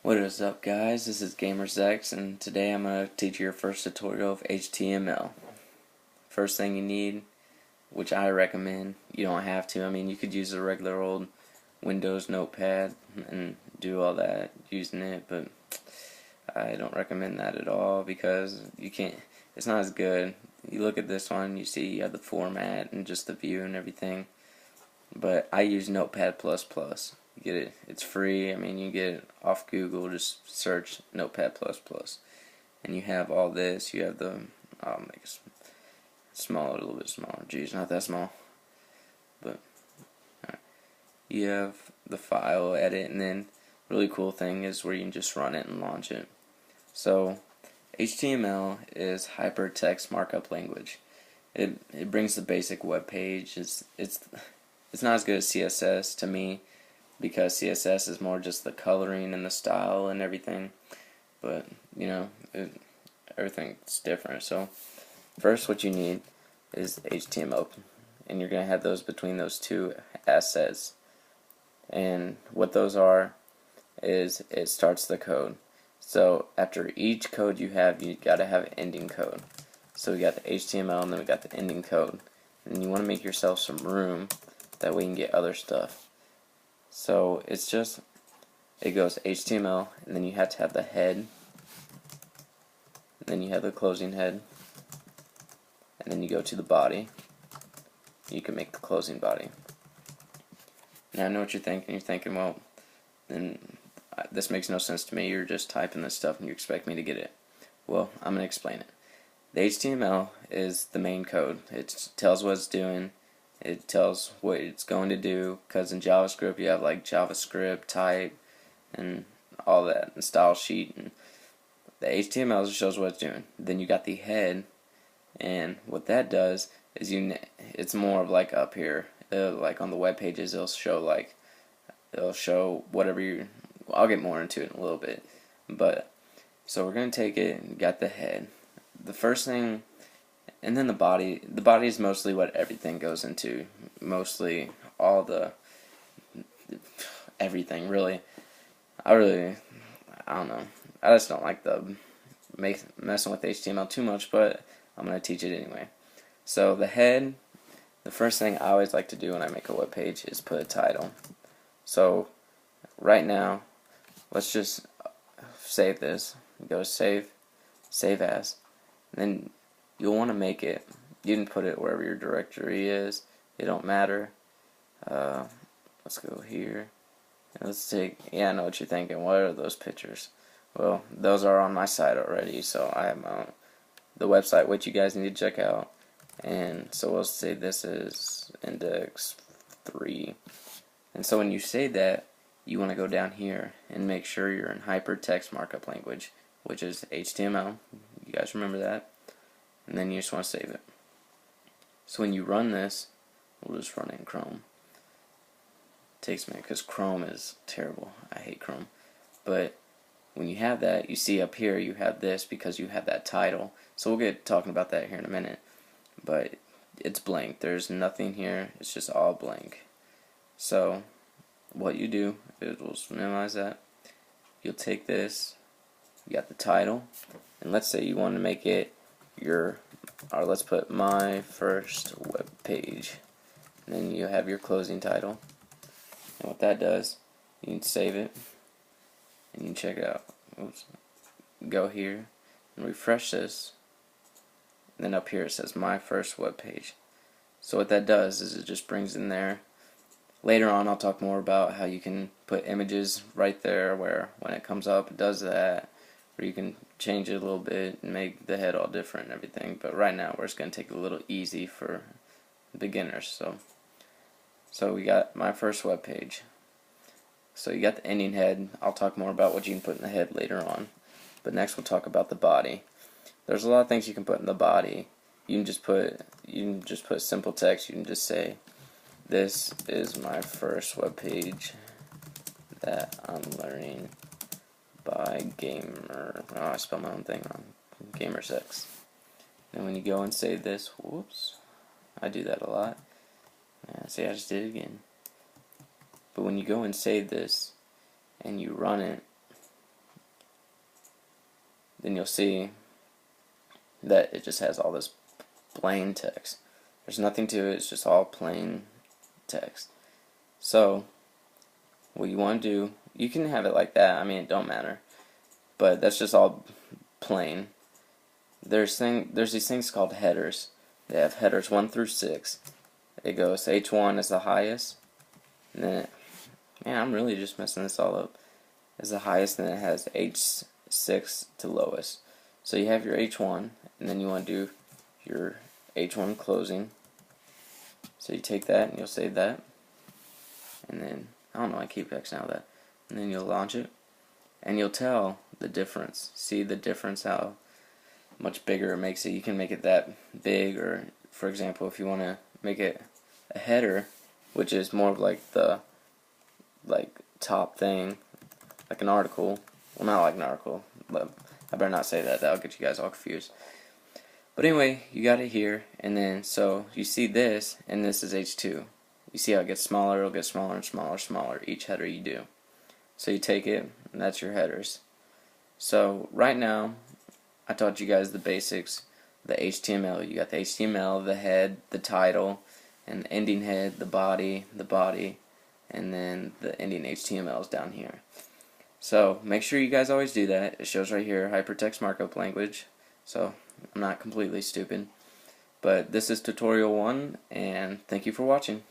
What is up, guys? This is GamersX, and today I'm going to teach you your first tutorial of HTML. First thing you need, which I recommend, you don't have to, I mean you could use a regular old Windows notepad and do all that using it, but I don't recommend that at all because it's not as good. You look at this one, you see you have the format and just the view and everything, but I use Notepad++. You get it, it's free. I mean, you get it off Google, just search Notepad++. And you have all this, you have the, I'll make it smaller, a little bit smaller. Geez, not that small. But, alright. You have the file, edit, and then really cool thing is where you can just run it and launch it. So, HTML is hypertext markup language. It brings the basic web page. It's not as good as CSS to me, because CSS is more just the coloring and the style and everything, but you know, everything's different. So first what you need is HTML, and you're going to have those between those two assets, and what those are is it starts the code. So after each code you got to have an ending code. So we got the HTML and then we got the ending code, and you want to make yourself some room that way you can get other stuff. So it goes HTML, and then you have to have the head, and then you have the closing head, and then you go to the body. You can make the closing body. Now I know what you're thinking. You're thinking, well, then this makes no sense to me. You're just typing this stuff and you expect me to get it. Well, I'm going to explain it. The HTML is the main code. It tells what it's doing. It tells what it's going to do, because in JavaScript you have like JavaScript type and all that, and style sheet, and the HTML just shows what it's doing. Then you got the head, and what that does is it's more of like up here, like on the web pages it'll show whatever I'll get more into it in a little bit, but so we're gonna take it and got the head, the first thing. And then the body is mostly what everything goes into. Mostly all the everything, really. I don't know. I just don't like messing with HTML too much, but I'm going to teach it anyway. So the head, the first thing I always like to do when I make a web page is put a title. So right now, let's just save this. Go to save as, and then you'll want to make it, you can put it wherever your directory is, it don't matter. Let's go here, and let's take, yeah, I know what you're thinking, what are those pictures? Well, those are on my site already, so I have the website which you guys need to check out. And so we'll say this is index 3, and so when you say that, you want to go down here and make sure you're in hypertext markup language, which is HTML. You guys remember that? And then you just want to save it. So when you run this, we'll just run it in Chrome. It takes a minute because Chrome is terrible. I hate Chrome. But when you have that, you see up here you have this because you have that title. So we'll get talking about that here in a minute. But it's blank. There's nothing here. It's just all blank. So what you do is we'll minimize that. You'll take this. You got the title, and let's say you want to make it or let's put my first web page, and then you have your closing title. And what that does, you can save it and you can check it out. Oops. Go here and refresh this, and then up here it says my first web page. So what that does is it just brings in there. Later on I'll talk more about how you can put images right there, where when it comes up it does that, or you can change it a little bit and make the head all different and everything. But right now we're just going to take it a little easy for beginners. So we got my first web page. So you got the ending head. I'll talk more about what you can put in the head later on. But next we'll talk about the body. There's a lot of things you can put in the body. You can just put simple text. You can just say, this is my first web page that I'm learning by Gamer. Oh, I spelled my own thing wrong. GamerSX. And when you go and save this, whoops, I do that a lot. See, I just did it again. But when you go and save this and you run it, then you'll see that it just has all this plain text. There's nothing to it, it's just all plain text. So what you want to do, you can have it like that, I mean it don't matter, but that's just all plain. There's these things called headers. They have headers 1 through 6. It goes H1 is the highest, and then man, I'm really just messing this all up. Is the highest, and then it has H6 to lowest. So you have your H1, and then you want to do your H1 closing. So you take that and you'll save that, and then I don't know, I keep Xing out that, and then you'll launch it, and you'll tell the difference. See the difference, how much bigger it makes it. You can make it that big, or for example, if you want to make it a header, which is more of like the top thing, like an article. Well, not like an article, but I better not say that. That'll get you guys all confused. But anyway, you got it here, and then so you see this, and this is H2. You see how it gets smaller, it'll get smaller and smaller and smaller each header you do. So you take it, and that's your headers. So right now, I taught you guys the basics, the HTML. You got the HTML, the head, the title, and the ending head, the body, and then the ending HTML is down here. So make sure you guys always do that. It shows right here, hypertext markup language. So I'm not completely stupid. But this is tutorial 1, and thank you for watching.